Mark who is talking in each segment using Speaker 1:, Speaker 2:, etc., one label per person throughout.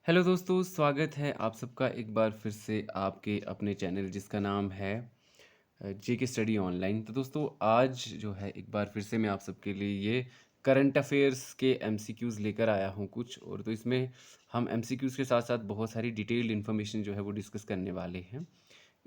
Speaker 1: Hello दोस्तों, स्वागत है आप सबका एक बार फिर से आपके अपने चैनल जिसका नाम है जेके स्टडी ऑनलाइन। तो दोस्तों आज जो है एक बार फिर से मैं आप सबके लिए ये करंट अफेयर्स के एमसीक्यूज़ लेकर आया हूँ कुछ। और तो इसमें हम एमसीक्यूज़ के साथ साथ बहुत सारी डिटेल्ड इन्फॉर्मेशन जो है वो डिस्कस करने वाले हैं।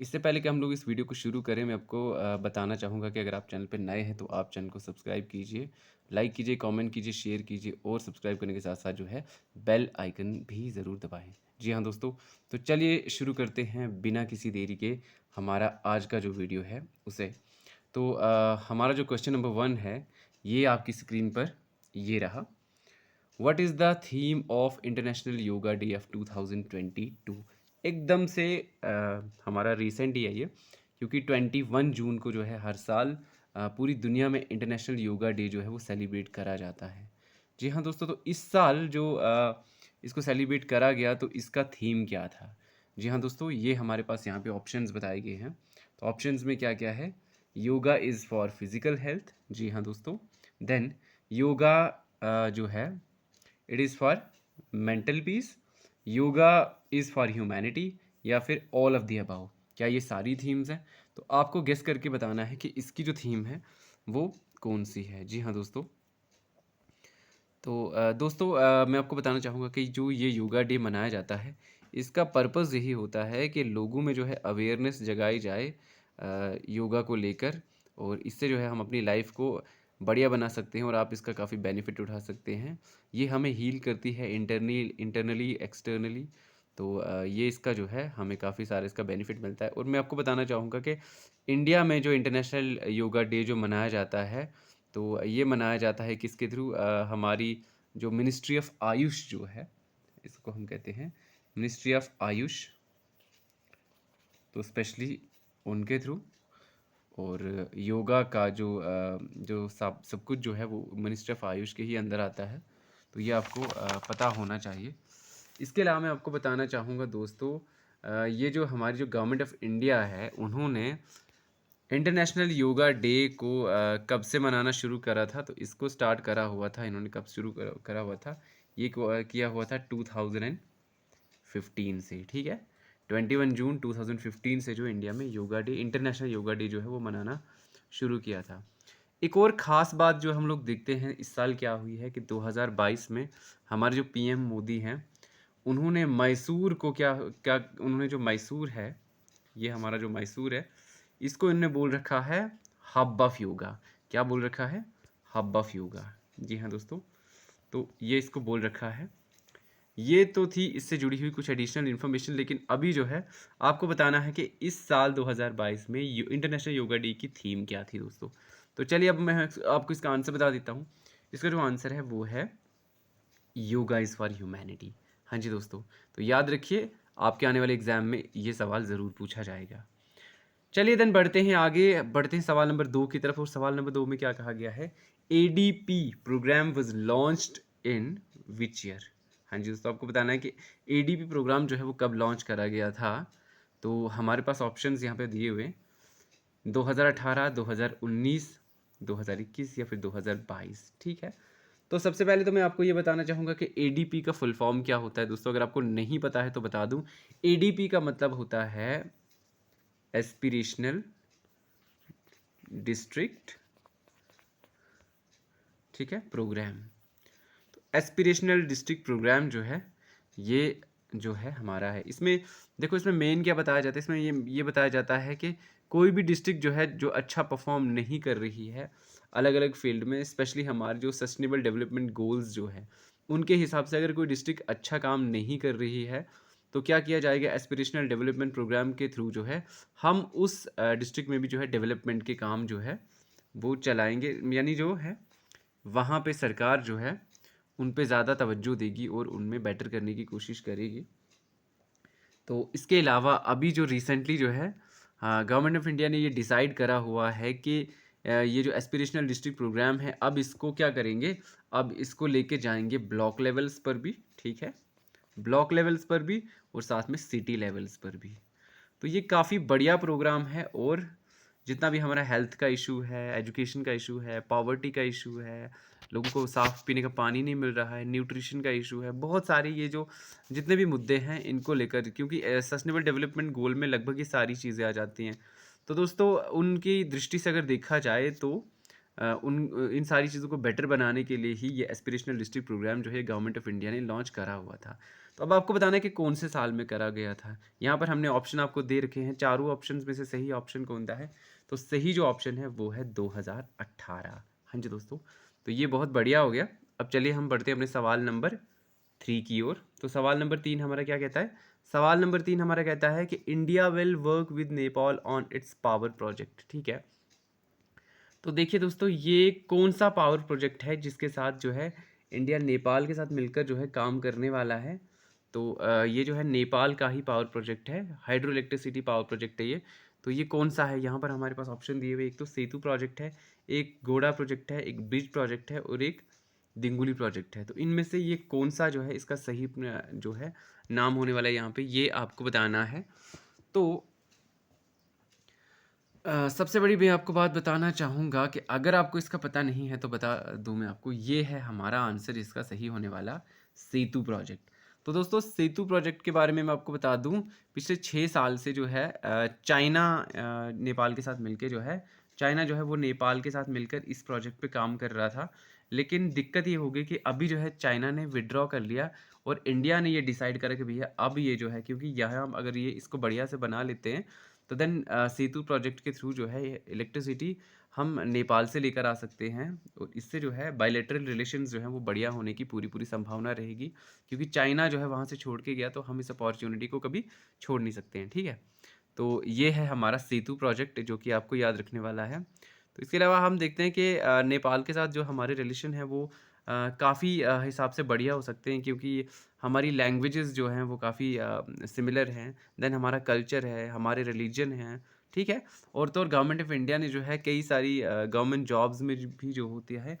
Speaker 1: इससे पहले कि हम लोग इस वीडियो को शुरू करें, मैं आपको बताना चाहूँगा कि अगर आप चैनल पे नए हैं तो आप चैनल को सब्सक्राइब कीजिए, लाइक कीजिए, कमेंट कीजिए, शेयर कीजिए और सब्सक्राइब करने के साथ-साथ जो है बेल आइकन भी ज़रूर दबाएँ। जी हाँ दोस्तों, तो चलिए शुरू करते हैं बिना किसी देरी के हमारा आज का जो वीडियो है उसे। तो हमारा जो क्वेश्चन नंबर 1 है, ये आपकी स्क्रीन पर ये रहा। What is the theme of international yoga day of 2022? एकदम से हमारा रिसेंट ही है ये, क्योंकि 21 जून को जो है हर साल पूरी दुनिया में इंटरनेशनल योगा डे जो है वो सेलिब्रेट करा जाता है। जी हाँ दोस्तों, तो इस साल जो इसको सेलिब्रेट करा गया तो इसका थीम क्या था? जी हाँ दोस्तों, ये हमारे पास यहाँ पे ऑप्शंस बताए गए हैं। तो ऑप्शंस में क्या क्या है? Yoga is for physical health, जी हाँ दोस्तों। देन योगा जो है it is for mental peace, yoga is for humanity, या फिर ऑल ऑफ द अबाव। क्या ये सारी थीम्स हैं? तो आपको गेस करके बताना है कि इसकी जो थीम है वो कौन सी है। जी हाँ दोस्तों, तो दोस्तों मैं आपको बताना चाहूँगा कि जो ये योगा डे मनाया जाता है, इसका पर्पस यही होता है कि लोगों में जो है अवेयरनेस जगाई जाए योगा को लेकर। और इससे जो है हम अपनी लाइफ को बढ़िया बना सकते हैं और आप इसका काफ़ी बेनिफिट उठा सकते हैं। ये हमें हील करती है इंटरनली एक्सटर्नली। तो ये इसका जो है हमें काफ़ी सारा इसका बेनिफिट मिलता है। और मैं आपको बताना चाहूँगा कि इंडिया में जो इंटरनेशनल योगा डे जो मनाया जाता है, तो ये मनाया जाता है किसके थ्रू? हमारी जो मिनिस्ट्री ऑफ आयुष जो है, इसको हम कहते हैं मिनिस्ट्री ऑफ आयुष, तो स्पेशली उनके थ्रू। और योगा का जो सब कुछ जो है वो मिनिस्ट्री ऑफ आयुष के ही अंदर आता है। तो ये आपको पता होना चाहिए। इसके अलावा मैं आपको बताना चाहूँगा दोस्तों, ये जो हमारी जो गवर्नमेंट ऑफ इंडिया है, उन्होंने इंटरनेशनल योगा डे को कब से मनाना शुरू करा था? तो इसको स्टार्ट करा हुआ था इन्होंने, कब शुरू करा हुआ था? ये किया हुआ था 2015 से, ठीक है। 21 जून 2015 से जो इंडिया में yoga day, international yoga day जो है वो मनाना शुरू किया था। एक और ख़ास बात जो हम लोग देखते हैं इस साल क्या हुई है कि 2022 में हमारे जो पीएम मोदी हैं, उन्होंने मैसूर को क्या क्या उन्होंने जो मैसूर है, ये हमारा जो मैसूर है, इसको इन्होंने बोल रखा है हब ऑफ योगा। क्या बोल रखा है? Hub of yoga. जी हाँ दोस्तों, तो ये इसको बोल रखा है। ये तो थी इससे जुड़ी हुई कुछ एडिशनल इन्फॉर्मेशन, लेकिन अभी जो है आपको बताना है कि इस साल 2022 में इंटरनेशनल योगा डे की थीम क्या थी दोस्तों। तो चलिए अब मैं आपको इसका आंसर बता देता हूँ। इसका जो आंसर है वो है योगा इज़ फॉर ह्यूमैनिटी। हाँ जी दोस्तों, तो याद रखिए आपके आने वाले एग्जाम में ये सवाल ज़रूर पूछा जाएगा। चलिए देन बढ़ते हैं आगे, बढ़ते हैं सवाल नंबर 2 की तरफ। और सवाल नंबर 2 में क्या कहा गया है? ADP program was launched in which year? हाँ जी दोस्तों, आपको बताना है कि एडीपी प्रोग्राम जो है वो कब लॉन्च करा गया था। तो हमारे पास ऑप्शंस यहाँ पे दिए हुए हैं, 2018, 2019, 2021 या फिर 2022, ठीक है। तो सबसे पहले तो मैं आपको ये बताना चाहूँगा कि एडीपी का फुल फॉर्म क्या होता है दोस्तों। अगर आपको नहीं पता है तो बता दूँ, एडीपी का मतलब होता है एस्पिरेशनल डिस्ट्रिक्ट, ठीक है, प्रोग्राम। तो एस्पिरेशनल डिस्ट्रिक्ट प्रोग्राम जो है, ये जो है हमारा है। इसमें देखो, इसमें मेन क्या बताया जाता है? इसमें ये बताया जाता है कि कोई भी डिस्ट्रिक्ट जो है जो अच्छा परफॉर्म नहीं कर रही है अलग अलग फील्ड में, स्पेशली हमारे जो सस्टेनेबल डेवलपमेंट गोल्स जो है उनके हिसाब से, अगर कोई डिस्ट्रिक्ट अच्छा काम नहीं कर रही है तो क्या किया जाएगा? एस्पिरेशनल डेवलपमेंट प्रोग्राम के थ्रू जो है हम उस डिस्ट्रिक्ट में भी जो है डेवलपमेंट के काम जो है वो चलाएंगे। यानी जो है वहाँ पे सरकार जो है उन पे ज़्यादा तवज्जो देगी और उनमें बेटर करने की कोशिश करेगी। तो इसके अलावा अभी जो रिसेंटली जो है, हाँ, गवर्नमेंट ऑफ इंडिया ने ये डिसाइड करा हुआ है कि ये जो एस्पिरेशनल डिस्ट्रिक्ट प्रोग्राम है, अब इसको क्या करेंगे? अब इसको लेके जाएंगे ब्लॉक लेवल्स पर भी, ठीक है, ब्लॉक लेवल्स पर भी और साथ में सिटी लेवल्स पर भी। तो ये काफ़ी बढ़िया प्रोग्राम है। और जितना भी हमारा हेल्थ का इशू है, एजुकेशन का इशू है, पॉवर्टी का इशू है, लोगों को साफ़ पीने का पानी नहीं मिल रहा है, न्यूट्रिशन का इशू है, बहुत सारे ये जो जितने भी मुद्दे हैं इनको लेकर, क्योंकि सस्टेनेबल डेवलपमेंट गोल में लगभग ये सारी चीज़ें आ जाती हैं। तो दोस्तों उनकी दृष्टि से अगर देखा जाए तो इन सारी चीज़ों को बेटर बनाने के लिए ही ये एस्पिरेशनल डिस्ट्रिक्ट प्रोग्राम जो है गवर्नमेंट ऑफ इंडिया ने लॉन्च करा हुआ था। तो अब आपको बताना है कि कौन से साल में करा गया था। यहाँ पर हमने ऑप्शन आपको दे रखे हैं, चारों ऑप्शंस में से सही ऑप्शन कौन-सा है? तो सही जो ऑप्शन है वो है 2018। हाँ जी दोस्तों, तो ये बहुत बढ़िया हो गया। अब चलिए हम बढ़ते हैं अपने सवाल नंबर 3 की ओर। तो सवाल नंबर 3 हमारा क्या कहता है? सवाल नंबर 3 हमारा कहता है कि India will work with Nepal on it's power project, ठीक है? तो देखिए दोस्तों, ये कौन-सा पावर प्रोजेक्ट है जिसके साथ जो है इंडिया नेपाल के साथ मिलकर जो है काम करने वाला है। तो ये जो है नेपाल का ही पावर प्रोजेक्ट है, हाइड्रो इलेक्ट्रिसिटी पावर प्रोजेक्ट है ये। तो ये कौन-सा है? यहाँ पर हमारे पास ऑप्शन दिए हुए, एक तो सेतु प्रोजेक्ट है, एक गोड़ा प्रोजेक्ट है, एक ब्रिज प्रोजेक्ट है और एक दिंगुली प्रोजेक्ट है। तो इनमें से ये कौन-सा जो है इसका सही जो है नाम होने वाला है यहाँ पे, ये आपको बताना है। तो सबसे बड़ी मैं आपको बात बताना चाहूँगा कि अगर आपको इसका पता नहीं है तो बता दूँ मैं आपको, ये है हमारा आंसर इसका सही होने वाला, सेतु प्रोजेक्ट। तो दोस्तों सेतु प्रोजेक्ट के बारे में मैं आपको बता दूँ, पिछले 6 साल से जो है चाइना नेपाल के साथ मिलके जो है, चाइना जो है वो नेपाल के साथ मिलकर इस प्रोजेक्ट पे काम कर रहा था। लेकिन दिक्कत ये हो गई कि अभी जो है चाइना ने विथड्रॉ कर लिया और इंडिया ने ये डिसाइड करा कि भैया अब ये जो है, क्योंकि यहाँ अगर ये इसको बढ़िया से बना लेते हैं तो देन सेतु प्रोजेक्ट के थ्रू जो है ये इलेक्ट्रिसिटी हम नेपाल से लेकर आ सकते हैं और इससे जो है बायलैटरल रिलेशंस जो हैं वो बढ़िया होने की पूरी पूरी संभावना रहेगी, क्योंकि चाइना जो है वहाँ से छोड़ के गया तो हम इस अपॉर्चुनिटी को कभी छोड़ नहीं सकते हैं, ठीक है? तो ये है हमारा सेतु प्रोजेक्ट जो कि आपको याद रखने वाला है। तो इसके अलावा हम देखते हैं कि नेपाल के साथ जो हमारे रिलेशन है वो काफ़ी हिसाब से बढ़िया हो सकते हैं, क्योंकि हमारी लैंग्वेजेस जो हैं वो काफ़ी सिमिलर हैं। देन हमारा कल्चर है, हमारे रिलीजन हैं, ठीक है? और तो और गवर्नमेंट ऑफ इंडिया ने जो है कई सारी गवर्नमेंट जॉब्स में भी जो होती है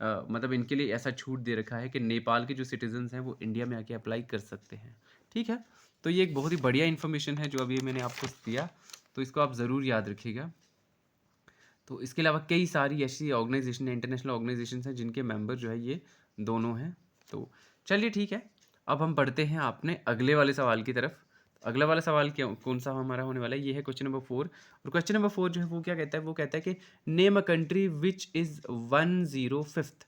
Speaker 1: मतलब इनके लिए ऐसा छूट दे रखा है कि नेपाल के जो सिटीजन्स हैं वो इंडिया में आके अप्लाई कर सकते हैं, ठीक है? तो ये एक बहुत ही बढ़िया इन्फॉर्मेशन है जो अभी मैंने आपको दिया, तो इसको आप ज़रूर याद रखिएगा। तो इसके अलावा कई सारी ऐसी ऑर्गेनाइजेशन है, इंटरनेशनल ऑर्गेनाइजेशंस हैं जिनके मेंबर जो है ये दोनों हैं। तो चलिए ठीक है, अब हम बढ़ते हैं अपने अगले वाले सवाल की तरफ। अगला वाला सवाल क्या कौन सा हमारा होने वाला है, ये है क्वेश्चन नंबर 4। और क्वेश्चन नंबर 4 जो है वो क्या कहता है, वो कहता है कि name a country which is 105th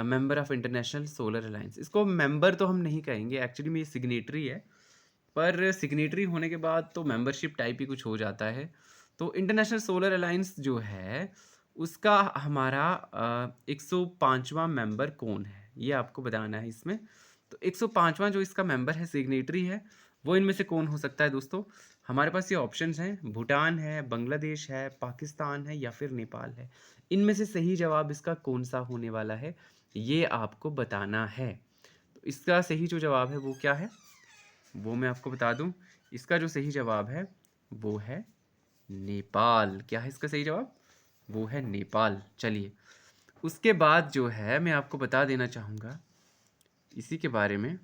Speaker 1: member of international solar alliance. इसको मेंबर तो हम नहीं कहेंगे, एक्चुअली में ये सिग्नेटरी है, पर सिग्नेटरी होने के बाद तो मेंबरशिप टाइप ही कुछ हो जाता है। तो इंटरनेशनल सोलर अलायंस जो है उसका हमारा 105वां मेंबर कौन है, ये आपको बताना है इसमें। तो 105वां जो इसका मेंबर है, सिग्नेटरी है, वो इनमें से कौन हो सकता है दोस्तों? हमारे पास ये ऑप्शंस हैं, भूटान है, बांग्लादेश है, पाकिस्तान है या फिर नेपाल है। इनमें से सही जवाब इसका कौन सा होने वाला है, ये आपको बताना है। तो इसका सही जो जवाब है वो क्या है, वो मैं आपको बता दूं। इसका जो सही जवाब है वो है नेपाल। क्या है इसका सही जवाब? वो है नेपाल। चलिए, उसके बाद जो है मैं आपको बता देना चाहूँगा इसी के बारे में,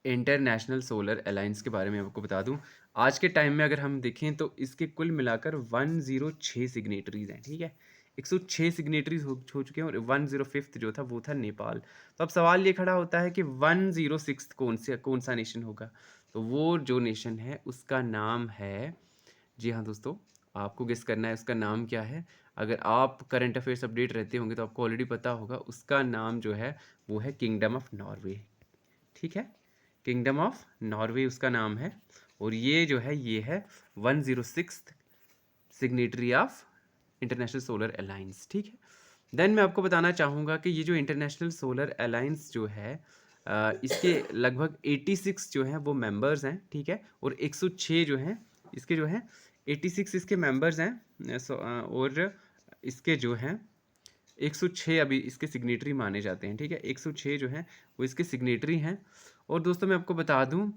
Speaker 1: इंटरनेशनल सोलर अलायंस के बारे में आपको बता दूं। आज के टाइम में अगर हम देखें तो इसके कुल मिलाकर 106 सिग्नेटरीज हैं, ठीक है? 106 सिग्नेटरीज हो चुके हैं और 105th जो था वो था नेपाल। तो अब सवाल ये खड़ा होता है कि 106th कौन सा नेशन होगा? तो वो जो नेशन है उसका नाम है, जी हाँ दोस्तों, आपको गेस करना है उसका नाम क्या है। अगर आप करंट अफेयर्स अपडेट रहते होंगे तो आपको ऑलरेडी पता होगा, उसका नाम जो है वो है किंगडम ऑफ नॉर्वे, ठीक है? किंगडम ऑफ नॉर्वे उसका नाम है और ये जो है ये है 106th signatory of international solar alliance, ठीक है? देन मैं आपको बताना चाहूँगा कि ये जो इंटरनेशनल सोलर अलायंस जो है इसके लगभग 86 जो हैं वो मेंबर्स हैं, ठीक है? और 106 जो हैं इसके जो हैं 86 इसके मेंबर्स हैं और इसके जो हैं 106 अभी इसके सिग्नेटरी माने जाते हैं, ठीक है? 106 जो हैं वो इसके सिग्नेटरी हैं। और दोस्तों मैं आपको बता दूं,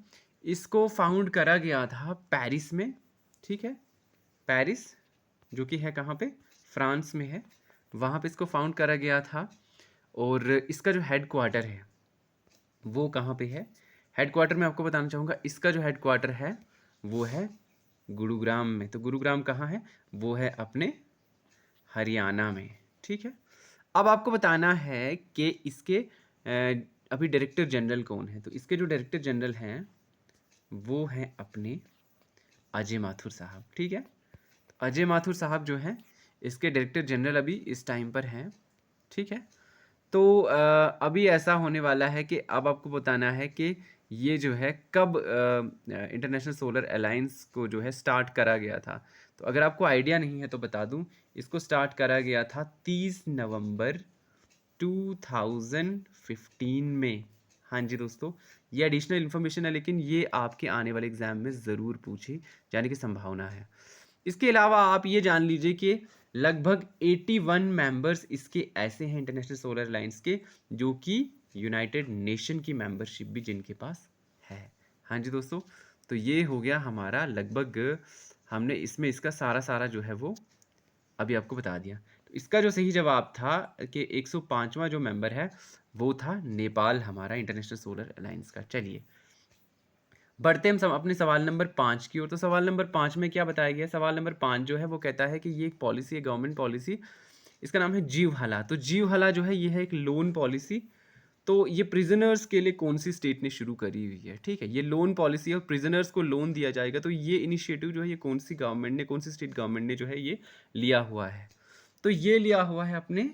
Speaker 1: इसको फाउंड करा गया था पेरिस में, ठीक है? पेरिस जो कि है कहाँ पे, फ्रांस में है, वहाँ पे इसको फाउंड करा गया था। और इसका जो हेड क्वार्टर है वो कहाँ पे है? हेड क्वार्टर मैं आपको बताना चाहूँगा, इसका जो हेड क्वार्टर है वो है गुरुग्राम में। तो गुरुग्राम कहाँ है? वो है अपने हरियाणा में, ठीक है? अब आपको बताना है कि इसके अभी डायरेक्टर जनरल कौन है। तो इसके जो डायरेक्टर जनरल हैं वो हैं अपने अजय माथुर साहब, ठीक है। तो अजय माथुर साहब जो हैं इसके डायरेक्टर जनरल अभी इस टाइम पर हैं, ठीक है। तो अभी ऐसा होने वाला है कि अब आपको बताना है कि ये जो है कब इंटरनेशनल सोलर अलायंस को जो है स्टार्ट करा गया था। तो अगर आपको आइडिया नहीं है तो बता दूं, इसको स्टार्ट करा गया था 30 नवंबर 2015 में। हाँ जी दोस्तों, ये एडिशनल इन्फॉर्मेशन है, लेकिन ये आपके आने वाले एग्जाम में ज़रूर पूछी जाने की संभावना है। इसके अलावा आप ये जान लीजिए कि लगभग 81 मेंबर्स इसके ऐसे हैं इंटरनेशनल सोलर अलायंस के, जो कि यूनाइटेड नेशन की मेंबरशिप भी जिनके पास है। हाँ जी दोस्तों, तो ये हो गया हमारा लगभग, हमने इसमें इसका सारा सारा जो है वो अभी आपको बता दिया। तो इसका जो सही जवाब था कि 105वां जो मेंबर है वो था नेपाल, हमारा इंटरनेशनल सोलर अलायंस का। चलिए बढ़ते हम अपने सवाल नंबर 5 की ओर। तो सवाल नंबर 5 में क्या बताया गया? सवाल नंबर 5 जो है वो कहता है कि ये एक पॉलिसी है, गवर्नमेंट पॉलिसी, इसका नाम है जीवहला। तो जीवहला जो है ये है एक लोन पॉलिसी। तो ये प्रिजनर्स के लिए कौन सी स्टेट ने शुरू करी हुई है, ठीक है। ये लोन पॉलिसी है और प्रिजनर्स को लोन दिया जाएगा। तो ये इनिशिएटिव जो है ये कौन सी गवर्नमेंट ने, कौन सी स्टेट गवर्नमेंट ने जो है ये लिया हुआ है? तो ये लिया हुआ है अपने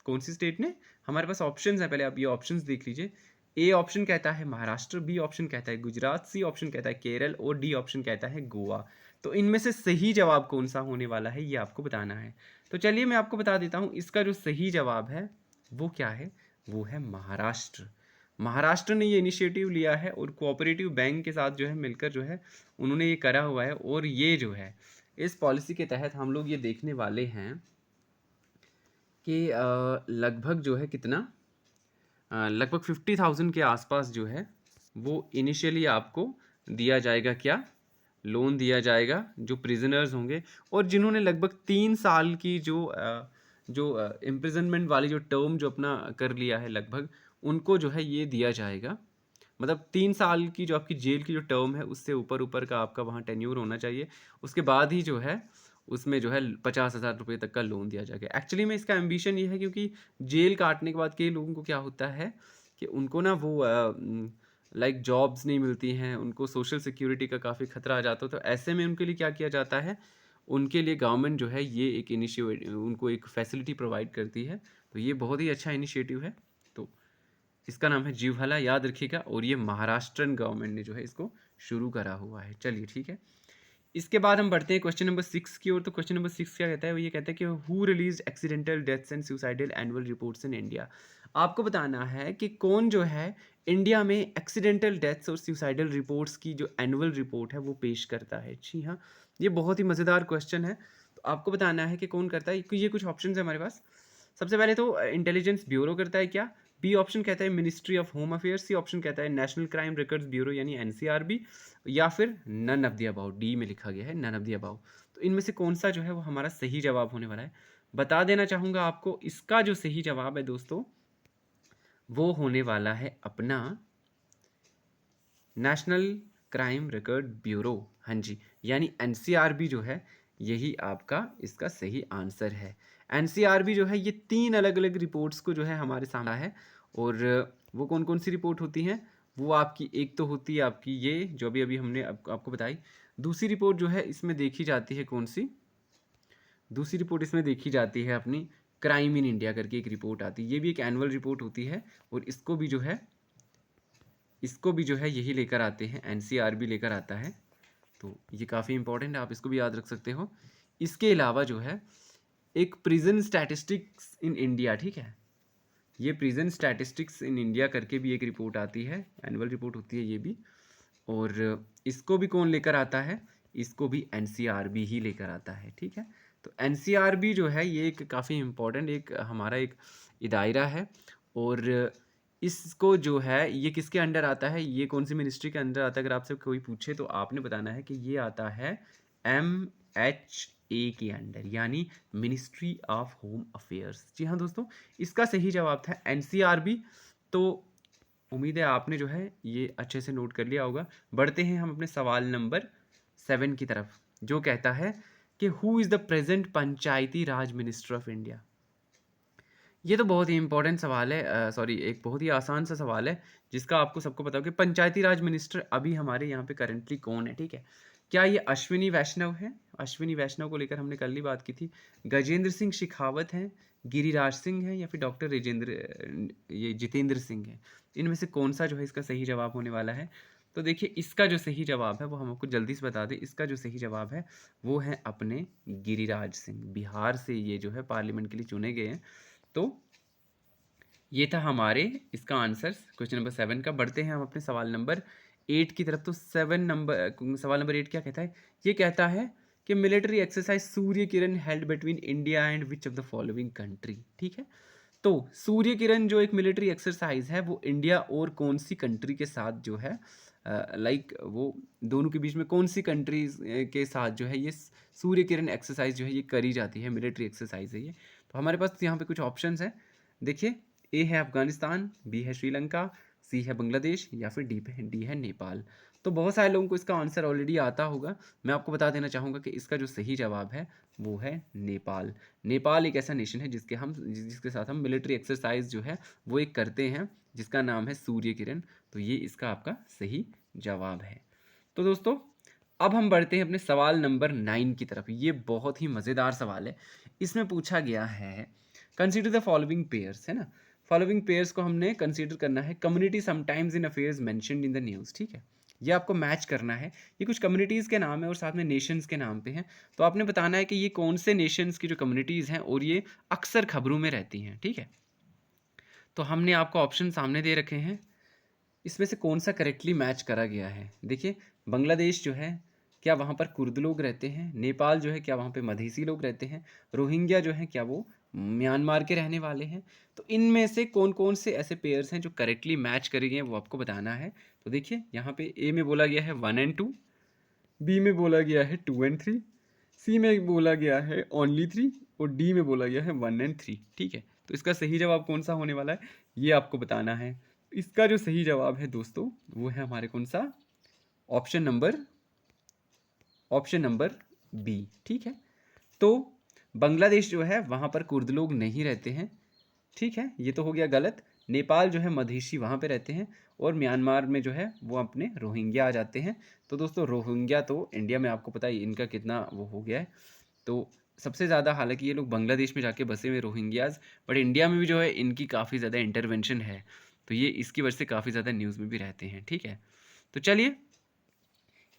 Speaker 1: कौन सी स्टेट ने? हमारे पास ऑप्शंस है, पहले आप ये ऑप्शंस देख लीजिए। ए ऑप्शन कहता है महाराष्ट्र, बी ऑप्शन कहता है गुजरात, सी ऑप्शन कहता है केरल और डी ऑप्शन कहता है गोवा। तो इनमें से सही जवाब कौन सा होने वाला है ये आपको बताना है। तो चलिए मैं आपको बता देता हूँ, इसका जो सही जवाब है वो क्या है, वो है महाराष्ट्र। महाराष्ट्र ने ये इनिशिएटिव लिया है और कोऑपरेटिव बैंक के साथ जो है मिलकर जो है उन्होंने ये करा हुआ है। और ये जो है इस पॉलिसी के तहत हम लोग ये देखने वाले हैं कि लगभग जो है कितना, लगभग 50,000 के आसपास जो है वो इनिशियली आपको दिया जाएगा, क्या लोन दिया जाएगा, जो प्रिजनर्स होंगे और जिन्होंने लगभग 3 साल की जो इम्प्रिजनमेंट वाली जो टर्म जो अपना कर लिया है लगभग, उनको जो है ये दिया जाएगा। मतलब 3 साल की जो आपकी जेल की जो टर्म है उससे ऊपर ऊपर का आपका वहाँ टेन्योर होना चाहिए। उसके बाद ही जो है उसमें जो है 50,000 रुपये तक का लोन दिया जाएगा। एक्चुअली में इसका एम्बिशन ये है क्योंकि जेल काटने के बाद कई लोगों को क्या होता है कि उनको ना वो लाइक जॉब्स नहीं मिलती हैं, उनको सोशल सिक्योरिटी का काफ़ी खतरा आ जाता है। तो ऐसे में उनके लिए क्या किया जाता है, उनके लिए गवर्नमेंट जो है ये एक इनिशिएटिव, उनको एक फैसिलिटी प्रोवाइड करती है। तो ये बहुत ही अच्छा इनिशिएटिव है। तो इसका नाम है जीवहला, याद रखिएगा। और ये महाराष्ट्रन गवर्नमेंट ने जो है इसको शुरू करा हुआ है। चलिए ठीक है, इसके बाद हम बढ़ते हैं क्वेश्चन नंबर 6 की ओर। तो क्वेश्चन नंबर 6 क्या कहता है, वो ये कहता है कि who release accidental deaths and suicidal annual reports in India. आपको बताना है कि कौन जो है इंडिया में एक्सीडेंटल डेथ्स और सुसाइडल रिपोर्ट्स की जो एनुअल रिपोर्ट है वो पेश करता है। जी हाँ, ये बहुत ही मज़ेदार क्वेश्चन है। तो आपको बताना है कि कौन करता है। ये कुछ ऑप्शन है हमारे पास। सबसे पहले तो इंटेलिजेंस ब्यूरो करता है क्या? बी ऑप्शन कहता है ministry of home affairs, C option कहता है नेशनल क्राइम रिकॉर्ड्स ब्यूरो यानी एनसीआरबी, या फिर none of the above, D में लिखा गया है नन ऑफ द अबाउट। तो इनमें से कौन सा जो है वो हमारा सही जवाब होने वाला है? बता देना चाहूँगा आपको, इसका जो सही जवाब है दोस्तों वो होने वाला है अपना नेशनल क्राइम रिकॉर्ड ब्यूरो। हाँ जी, यानी एनसीआरबी जो है यही आपका इसका सही आंसर है। एनसीआरबी जो है ये 3 अलग अलग रिपोर्ट्स को जो है हमारे सामने है। और वो कौन कौन सी रिपोर्ट होती हैं? वो आपकी एक तो होती है आपकी ये जो अभी अभी हमने आपको बताई। दूसरी रिपोर्ट जो है इसमें देखी जाती है कौन सी? दूसरी रिपोर्ट इसमें देखी जाती है अपनी क्राइम इन इंडिया करके एक रिपोर्ट आती है। ये भी एक एनुअल रिपोर्ट होती है और इसको भी जो है यही लेकर आते हैं, एनसीआरबी लेकर आता है। तो ये काफ़ी इंपॉर्टेंट है, आप इसको भी याद रख सकते हो। इसके अलावा जो है एक प्रिजन स्टैटिस्टिक्स इन इंडिया, ठीक है, ये प्रिजन स्टैटिस्टिक्स इन इंडिया करके भी एक रिपोर्ट आती है, एनुअल रिपोर्ट होती है ये भी। और इसको भी कौन लेकर आता है? इसको भी एनसीआरबी ही लेकर आता है, ठीक है। तो एनसीआरबी जो है ये एक काफ़ी इम्पोर्टेंट एक हमारा एक दायरा है। और इसको जो है ये किसके अंडर आता है, ये कौन सी मिनिस्ट्री के अंदर आता है? अगर आपसे कोई पूछे तो आपने बताना है कि ये आता है MHA के अंडर, यानी मिनिस्ट्री ऑफ होम अफेयर्स। जी हाँ दोस्तों, इसका सही जवाब था एनसीआरबी। तो उम्मीद है आपने जो है ये अच्छे से नोट कर लिया होगा। बढ़ते हैं हम अपने सवाल नंबर 7 की तरफ, जो कहता है कि who is the present Panchayati Raj minister of India. ये तो बहुत ही इम्पोर्टेंट सवाल है, सॉरी एक बहुत ही आसान सा सवाल है, जिसका आपको सबको पता हो कि पंचायती राज मिनिस्टर अभी हमारे यहाँ पे करंटली कौन है, ठीक है? क्या ये अश्विनी वैष्णव हैं? अश्विनी वैष्णव को लेकर हमने कल ही बात की थी। गजेंद्र सिंह शेखावत हैं, गिरिराज सिंह हैं या फिर डॉक्टर ये जितेंद्र सिंह हैं। इनमें से कौन-सा जो है इसका सही जवाब होने वाला है? तो देखिए इसका जो सही जवाब है वो हम आपको जल्दी से बता दें, इसका जो सही जवाब है वो है अपने गिरिराज सिंह। बिहार से ये जो है पार्लियामेंट के लिए चुने गए हैं। तो ये था हमारे इसका आंसर क्वेश्चन नंबर 7 का। बढ़ते हैं हम अपने सवाल नंबर 8 की तरफ। तो सवाल नंबर 8 क्या कहता है? ये कहता है कि military exercise Surya Kiran held between India and which of the following country, ठीक है? तो सूर्य किरण जो एक मिलिट्री एक्सरसाइज है वो इंडिया और कौन सी कंट्री के साथ जो है वो दोनों के बीच में कौन सी कंट्रीज के साथ जो है ये सूर्य किरण एक्सरसाइज जो है ये करी जाती है, मिलिट्री एक्सरसाइज है ये। तो हमारे पास यहाँ पे कुछ ऑप्शंस हैं, देखिए ए है अफगानिस्तान, बी है श्रीलंका, सी है बांग्लादेश या फिर डी है नेपाल। तो बहुत सारे लोगों को इसका आंसर ऑलरेडी आता होगा। मैं आपको बता देना चाहूँगा कि इसका जो सही जवाब है वो है नेपाल। नेपाल एक ऐसा नेशन है जिसके साथ हम मिलिट्री एक्सरसाइज जो है वो एक करते हैं, जिसका नाम है सूर्य किरण। तो ये इसका आपका सही जवाब है। तो दोस्तों अब हम बढ़ते हैं अपने सवाल नंबर 9 की तरफ। ये बहुत ही मज़ेदार सवाल है। इसमें पूछा गया है कंसीडर द फॉलोइंग पेयर्स, है ना? फॉलोइंग पेयर्स को हमने कंसीडर करना है। Community sometimes in affairs mentioned in the news, ठीक है? ये आपको मैच करना है। ये कुछ कम्युनिटीज़ के नाम है और साथ में नेशंस के नाम पे हैं। तो आपने बताना है कि ये कौन से नेशंस की जो कम्युनिटीज़ हैं और ये अक्सर खबरों में रहती हैं, ठीक है? तो हमने आपको ऑप्शन सामने दे रखे हैं। इसमें से कौन सा करेक्टली मैच करा गया है? देखिए बांग्लादेश जो है, क्या वहाँ पर कुर्द लोग रहते हैं? नेपाल जो है, क्या वहाँ पे मधेसी लोग रहते हैं? रोहिंग्या जो है, क्या वो म्यांमार के रहने वाले हैं? तो इनमें से कौन कौन से ऐसे पेयर्स हैं जो करेक्टली मैच करे गए हैं, वो आपको बताना है। तो देखिए यहाँ पे ए में बोला गया है 1 एंड 2, बी में बोला गया है 2 एंड 3, सी में बोला गया है ओनली 3 और डी में बोला गया है 1 एंड 3, ठीक है? तो इसका सही जवाब कौन सा होने वाला है ये आपको बताना है। इसका जो सही जवाब है दोस्तों वो है हमारे कौन सा? ऑप्शन नंबर बी, ठीक है? तो बांग्लादेश जो है वहाँ पर कुर्द लोग नहीं रहते हैं, ठीक है? ये तो हो गया गलत। नेपाल जो है मधेसी वहाँ पे रहते हैं और म्यांमार में जो है वो अपने रोहिंग्या आ जाते हैं। तो दोस्तों रोहिंग्या तो इंडिया में आपको पता है इनका कितना वो हो गया है। तो सबसे ज़्यादा हालांकि ये लोग बांग्लादेश में जाके बसे हुए रोहिंग्याज, बट इंडिया में भी जो है इनकी काफ़ी ज़्यादा इंटरवेंशन है। तो ये इसकी वजह से काफ़ी ज़्यादा न्यूज़ में भी रहते हैं, ठीक है? तो चलिए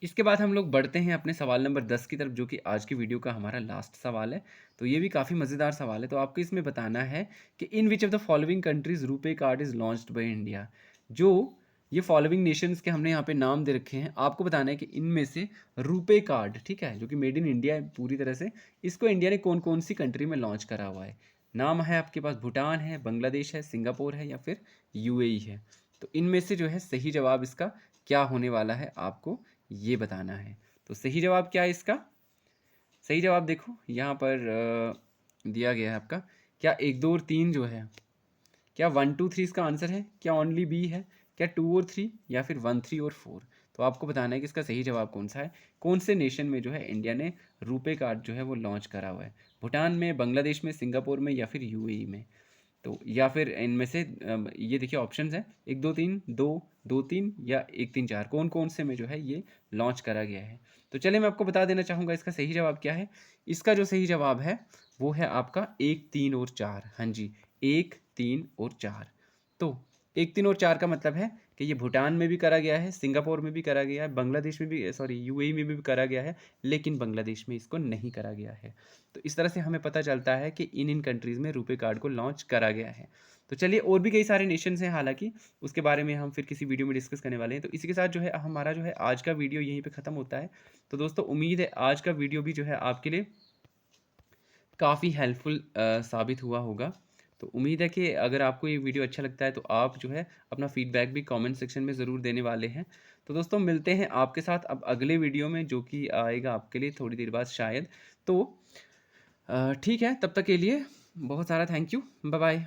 Speaker 1: इसके बाद हम लोग बढ़ते हैं अपने सवाल नंबर 10 की तरफ, जो कि आज की वीडियो का हमारा लास्ट सवाल है। तो ये भी काफ़ी मज़ेदार सवाल है। तो आपको इसमें बताना है कि in which of the following countries RuPay card is launched by India. जो ये फॉलोइंग नेशंस के हमने यहाँ पे नाम दे रखे हैं, आपको बताना है कि इनमें से रुपे कार्ड, ठीक है, जो कि मेड इन इंडिया है पूरी तरह से, इसको इंडिया ने कौन कौन सी कंट्री में लॉन्च करा हुआ है। नाम है आपके पास भूटान है, बांग्लादेश है, सिंगापुर है या फिर यूएई है। तो इनमें से जो है सही जवाब इसका क्या होने वाला है आपको ये बताना है। तो सही जवाब क्या है इसका? सही जवाब देखो यहाँ पर दिया गया है आपका। क्या 1 2 और 3 जो है, क्या 1 2 3 इसका आंसर है? क्या ओनली बी है? क्या 2 और 3 या फिर 1 3 और 4? तो आपको बताना है कि इसका सही जवाब कौन सा है। कौन से नेशन में जो है इंडिया ने रुपे कार्ड जो है वो लॉन्च करा हुआ है? भूटान में, बांग्लादेश में, सिंगापुर में या फिर यूएई में? तो या फिर इनमें से ये देखिए ऑप्शंस हैं 1 2 3, 2 2 3 या 1 3 4, कौन कौन से में जो है ये लॉन्च करा गया है। तो चलिए मैं आपको बता देना चाहूँगा इसका सही जवाब क्या है। इसका जो सही जवाब है वो है आपका 1 3 और 4। हाँ जी, 1 3 और 4। तो 1 3 और 4 का मतलब है कि ये भूटान में भी करा गया है, सिंगापुर में भी करा गया है, बांग्लादेश में भी, सॉरी यूएई में भी करा गया है, लेकिन बांग्लादेश में इसको नहीं करा गया है। तो इस तरह से हमें पता चलता है कि इन कंट्रीज़ में रुपे कार्ड को लॉन्च करा गया है। तो चलिए और भी कई सारे नेशंस हैं, हालांकि उसके बारे में हम फिर किसी वीडियो में डिस्कस करने वाले हैं। तो इसी के साथ जो है हमारा जो है आज का वीडियो यहीं पे ख़त्म होता है। तो दोस्तों उम्मीद है आज का वीडियो भी जो है आपके लिए काफ़ी हेल्पफुल साबित हुआ होगा। तो उम्मीद है कि अगर आपको ये वीडियो अच्छा लगता है तो आप जो है अपना फीडबैक भी कमेंट सेक्शन में ज़रूर देने वाले हैं। तो दोस्तों मिलते हैं आपके साथ अब अगले वीडियो में, जो कि आएगा आपके लिए थोड़ी देर बाद शायद। तो ठीक है, तब तक के लिए बहुत सारा थैंक यू। Bye bye.